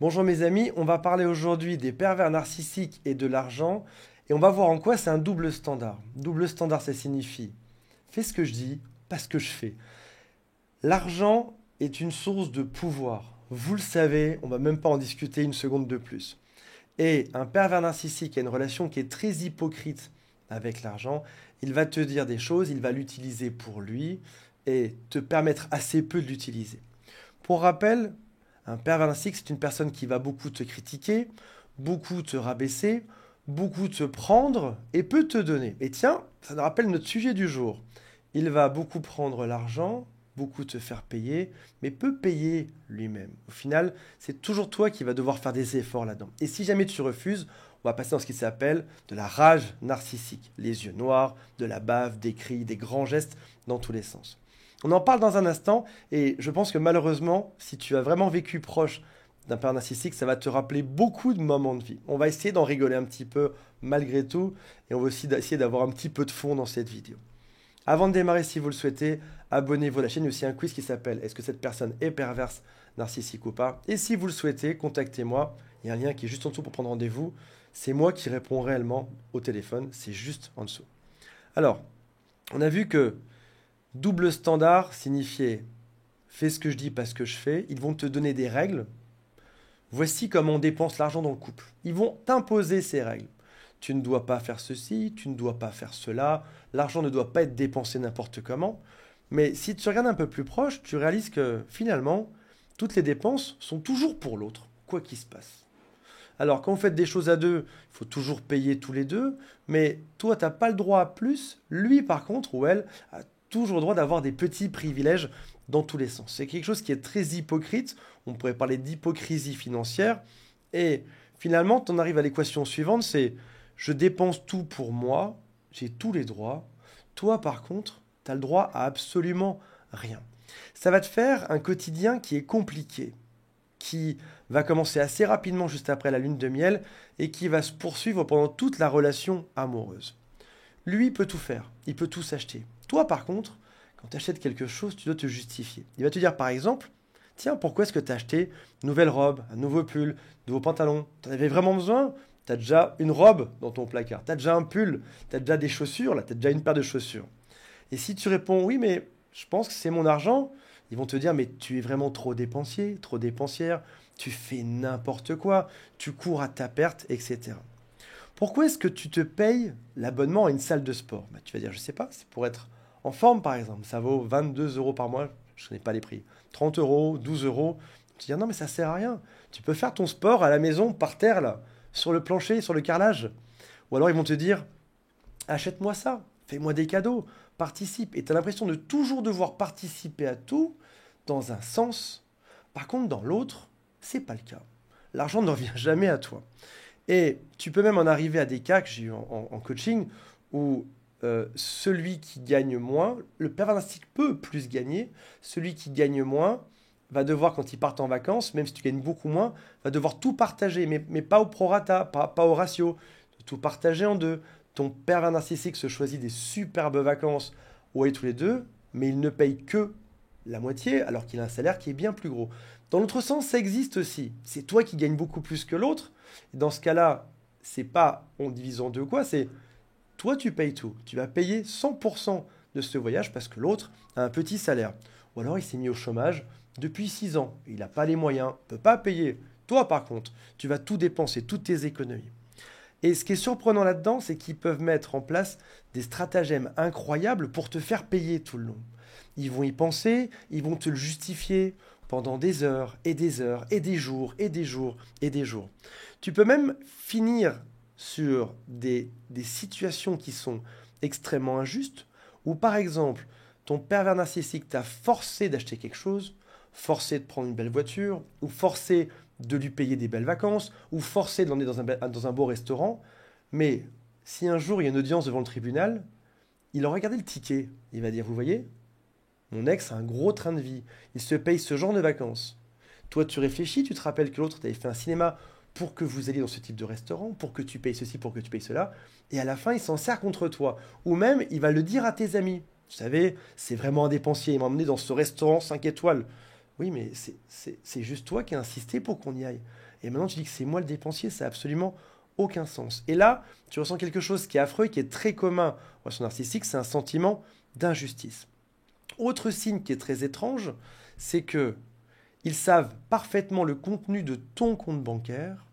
Bonjour mes amis, on va parler aujourd'hui des pervers narcissiques et de l'argent et on va voir en quoi c'est un double standard. Double standard, ça signifie fais ce que je dis, pas ce que je fais. L'argent est une source de pouvoir. Vous le savez, on va même pas en discuter une seconde de plus. Et un pervers narcissique a une relation qui est très hypocrite avec l'argent. Il va te dire des choses, il va l'utiliser pour lui et te permettre assez peu de l'utiliser. Pour rappel, un pervers narcissique, c'est une personne qui va beaucoup te critiquer, beaucoup te rabaisser, beaucoup te prendre et peut te donner. Et tiens, ça nous rappelle notre sujet du jour. Il va beaucoup prendre l'argent, beaucoup te faire payer, mais peut payer lui-même. Au final, c'est toujours toi qui vas devoir faire des efforts là-dedans. Et si jamais tu refuses, on va passer dans ce qui s'appelle de la rage narcissique. Les yeux noirs, de la bave, des cris, des grands gestes dans tous les sens. On en parle dans un instant et je pense que malheureusement, si tu as vraiment vécu proche d'un pervers narcissique, ça va te rappeler beaucoup de moments de vie. On va essayer d'en rigoler un petit peu malgré tout et on va aussi essayer d'avoir un petit peu de fond dans cette vidéo. Avant de démarrer, si vous le souhaitez, abonnez-vous à la chaîne. Il y a aussi un quiz qui s'appelle « Est-ce que cette personne est perverse, narcissique ou pas ?» Et si vous le souhaitez, contactez-moi. Il y a un lien qui est juste en dessous pour prendre rendez-vous. C'est moi qui réponds réellement au téléphone. C'est juste en dessous. Alors, on a vu que double standard signifiait « fais ce que je dis, pas ce que je fais ». Ils vont te donner des règles. Voici comment on dépense l'argent dans le couple. Ils vont t'imposer ces règles. Tu ne dois pas faire ceci, tu ne dois pas faire cela. L'argent ne doit pas être dépensé n'importe comment. Mais si tu regardes un peu plus proche, tu réalises que finalement, toutes les dépenses sont toujours pour l'autre, quoi qu'il se passe. Alors, quand vous faites des choses à deux, il faut toujours payer tous les deux. Mais toi, tu n'as pas le droit à plus. Lui, par contre, ou elle, a toujours le droit d'avoir des petits privilèges dans tous les sens. C'est quelque chose qui est très hypocrite. On pourrait parler d'hypocrisie financière. Et finalement, tu en arrives à l'équation suivante, c'est je dépense tout pour moi, j'ai tous les droits. Toi, par contre, tu as le droit à absolument rien. Ça va te faire un quotidien qui est compliqué, qui va commencer assez rapidement juste après la lune de miel et qui va se poursuivre pendant toute la relation amoureuse. Lui, il peut tout faire, il peut tout s'acheter. Toi, par contre, quand tu achètes quelque chose, tu dois te justifier. Il va te dire, par exemple, tiens, pourquoi est-ce que tu as acheté une nouvelle robe, un nouveau pull, un nouveau pantalon? Tu en avais vraiment besoin? Tu as déjà une robe dans ton placard, tu as déjà un pull, tu as déjà des chaussures, là, tu as déjà une paire de chaussures. Et si tu réponds, oui, mais je pense que c'est mon argent, ils vont te dire, mais tu es vraiment trop dépensier, trop dépensière, tu fais n'importe quoi, tu cours à ta perte, etc. Pourquoi est-ce que tu te payes l'abonnement à une salle de sport? Tu vas dire, je ne sais pas, c'est pour être en forme par exemple. Ça vaut 22 euros par mois, je ne connais pas les prix. 30 euros, 12 euros. Tu vas dire, non mais ça ne sert à rien. Tu peux faire ton sport à la maison, par terre là, sur le plancher, sur le carrelage. Ou alors ils vont te dire, achète-moi ça, fais-moi des cadeaux, participe. Et tu as l'impression de toujours devoir participer à tout dans un sens. Par contre, dans l'autre, c'est pas le cas. L'argent ne revient jamais à toi. Et tu peux même en arriver à des cas que j'ai eu en coaching où celui qui gagne moins, le pervers narcissique peut plus gagner, celui qui gagne moins va devoir, quand il part en vacances, même si tu gagnes beaucoup moins, va devoir tout partager, mais pas au prorata, pas au ratio, tout partager en deux. Ton pervers narcissique se choisit des superbes vacances où aller tous les deux, mais il ne paye que la moitié, alors qu'il a un salaire qui est bien plus gros. Dans l'autre sens, ça existe aussi. C'est toi qui gagnes beaucoup plus que l'autre. Et dans ce cas-là, c'est pas on divise en deux quoi, c'est toi tu payes tout. Tu vas payer 100% de ce voyage parce que l'autre a un petit salaire. Ou alors il s'est mis au chômage depuis 6 ans. Il n'a pas les moyens, ne peut pas payer. Toi par contre, tu vas tout dépenser, toutes tes économies. Et ce qui est surprenant là-dedans, c'est qu'ils peuvent mettre en place des stratagèmes incroyables pour te faire payer tout le long. Ils vont y penser, ils vont te le justifier pendant des heures et des heures et des jours et des jours et des jours. Tu peux même finir sur des situations qui sont extrêmement injustes, où par exemple, ton pervers narcissique t'a forcé d'acheter quelque chose, forcé de prendre une belle voiture, ou forcé de lui payer des belles vacances, ou forcé de l'emmener dans un beau restaurant. Mais si un jour il y a une audience devant le tribunal, il aura regardé le ticket. Il va dire, vous voyez, mon ex a un gros train de vie. Il se paye ce genre de vacances. Toi, tu réfléchis, tu te rappelles que l'autre t'avait fait un cinéma pour que vous alliez dans ce type de restaurant, pour que tu payes ceci, pour que tu payes cela. Et à la fin, il s'en sert contre toi. Ou même, il va le dire à tes amis. Vous savez, c'est vraiment un dépensier. Il m'a emmené dans ce restaurant 5 étoiles. Oui, mais c'est juste toi qui as insisté pour qu'on y aille. Et maintenant, tu dis que c'est moi le dépensier, ça n'a absolument aucun sens. Et là, tu ressens quelque chose qui est affreux, qui est très commun aux relations narcissiques, c'est un sentiment d'injustice. Autre signe qui est très étrange, c'est que ils savent parfaitement le contenu de ton compte bancaire.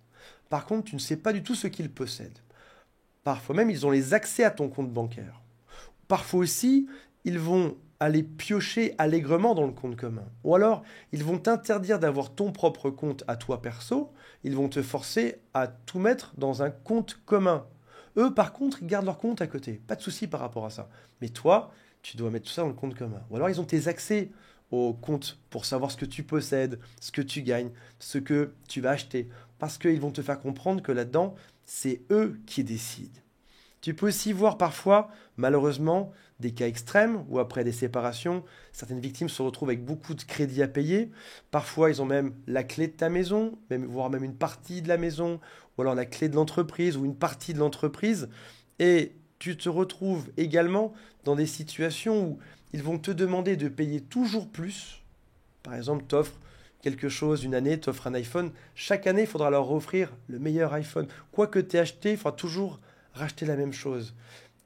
Par contre, tu ne sais pas du tout ce qu'ils possèdent. Parfois même, ils ont les accès à ton compte bancaire. Parfois aussi, ils vont aller piocher allègrement dans le compte commun. Ou alors, ils vont t'interdire d'avoir ton propre compte à toi perso. Ils vont te forcer à tout mettre dans un compte commun. Eux, par contre, ils gardent leur compte à côté. Pas de souci par rapport à ça. Mais toi, tu dois mettre tout ça dans le compte commun. Ou alors, ils ont tes accès au compte pour savoir ce que tu possèdes, ce que tu gagnes, ce que tu vas acheter. Parce qu'ils vont te faire comprendre que là-dedans, c'est eux qui décident. Tu peux aussi voir parfois, malheureusement, des cas extrêmes où après des séparations, certaines victimes se retrouvent avec beaucoup de crédits à payer. Parfois, ils ont même la clé de ta maison, voire même une partie de la maison, ou alors la clé de l'entreprise ou une partie de l'entreprise. Et tu te retrouves également dans des situations où ils vont te demander de payer toujours plus. Par exemple, t'offres quelque chose une année, t'offres un iPhone. Chaque année, il faudra leur offrir le meilleur iPhone. Quoi que tu aies acheté, il faudra toujours racheter la même chose.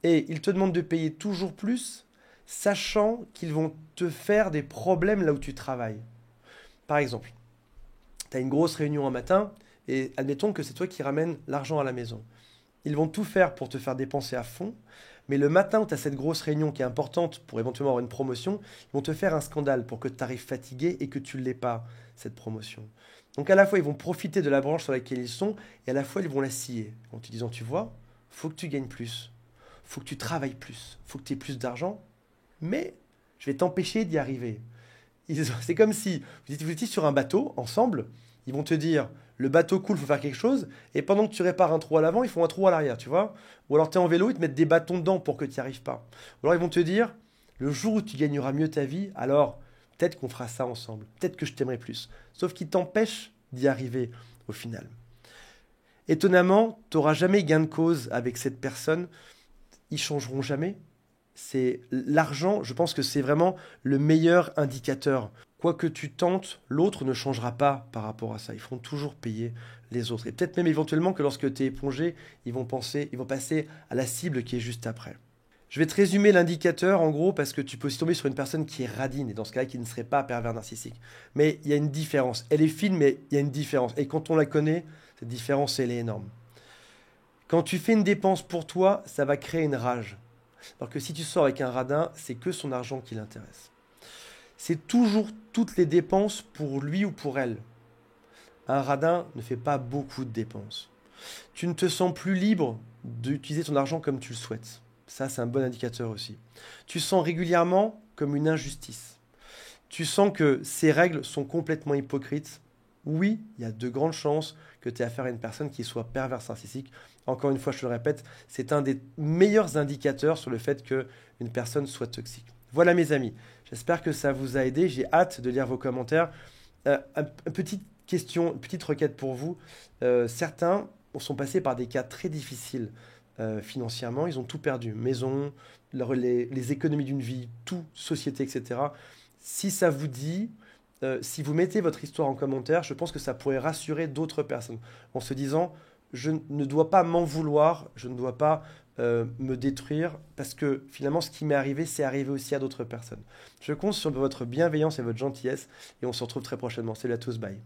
Et ils te demandent de payer toujours plus, sachant qu'ils vont te faire des problèmes là où tu travailles. Par exemple, tu as une grosse réunion un matin, et admettons que c'est toi qui ramènes l'argent à la maison. Ils vont tout faire pour te faire dépenser à fond, mais le matin où tu as cette grosse réunion qui est importante pour éventuellement avoir une promotion, ils vont te faire un scandale pour que tu arrives fatigué et que tu ne l'aies pas, cette promotion. Donc à la fois, ils vont profiter de la branche sur laquelle ils sont, et à la fois, ils vont la scier, en te disant, tu vois, faut que tu gagnes plus, faut que tu travailles plus, faut que tu aies plus d'argent, mais je vais t'empêcher d'y arriver. C'est comme si vous étiez sur un bateau ensemble, ils vont te dire le bateau coule, il faut faire quelque chose, et pendant que tu répares un trou à l'avant, ils font un trou à l'arrière, tu vois. Ou alors tu es en vélo, ils te mettent des bâtons dedans pour que tu n'y arrives pas. Ou alors ils vont te dire le jour où tu gagneras mieux ta vie, alors peut-être qu'on fera ça ensemble, peut-être que je t'aimerai plus. Sauf qu'ils t'empêchent d'y arriver au final. Étonnamment, tu n'auras jamais gain de cause avec cette personne, ils changeront jamais. C'est l'argent, je pense que c'est vraiment le meilleur indicateur. Quoi que tu tentes, l'autre ne changera pas par rapport à ça. Ils feront toujours payer les autres. Et peut-être même éventuellement que lorsque tu es plongé, ils vont passer à la cible qui est juste après. Je vais te résumer l'indicateur en gros parce que tu peux aussi tomber sur une personne qui est radine et dans ce cas-là qui ne serait pas pervers narcissique. Mais il y a une différence. Elle est fine, mais il y a une différence. Et quand on la connaît, cette différence, elle est énorme. Quand tu fais une dépense pour toi, ça va créer une rage. Alors que si tu sors avec un radin, c'est que son argent qui l'intéresse. C'est toujours toutes les dépenses pour lui ou pour elle. Un radin ne fait pas beaucoup de dépenses. Tu ne te sens plus libre d'utiliser ton argent comme tu le souhaites. Ça, c'est un bon indicateur aussi. Tu sens régulièrement comme une injustice. Tu sens que ces règles sont complètement hypocrites. Oui, il y a de grandes chances que tu aies affaire à une personne qui soit perverse narcissique. Encore une fois, je te le répète, c'est un des meilleurs indicateurs sur le fait qu'une personne soit toxique. Voilà mes amis, j'espère que ça vous a aidé. J'ai hâte de lire vos commentaires. Une petite question, une petite requête pour vous. Certains sont passés par des cas très difficiles financièrement. Ils ont tout perdu, maison, les économies d'une vie, tout, société, etc. Si ça vous dit, si vous mettez votre histoire en commentaire, je pense que ça pourrait rassurer d'autres personnes en se disant, je ne dois pas m'en vouloir, je ne dois pas me détruire, parce que finalement, ce qui m'est arrivé, c'est arrivé aussi à d'autres personnes. Je compte sur votre bienveillance et votre gentillesse, et on se retrouve très prochainement. Salut à tous, bye.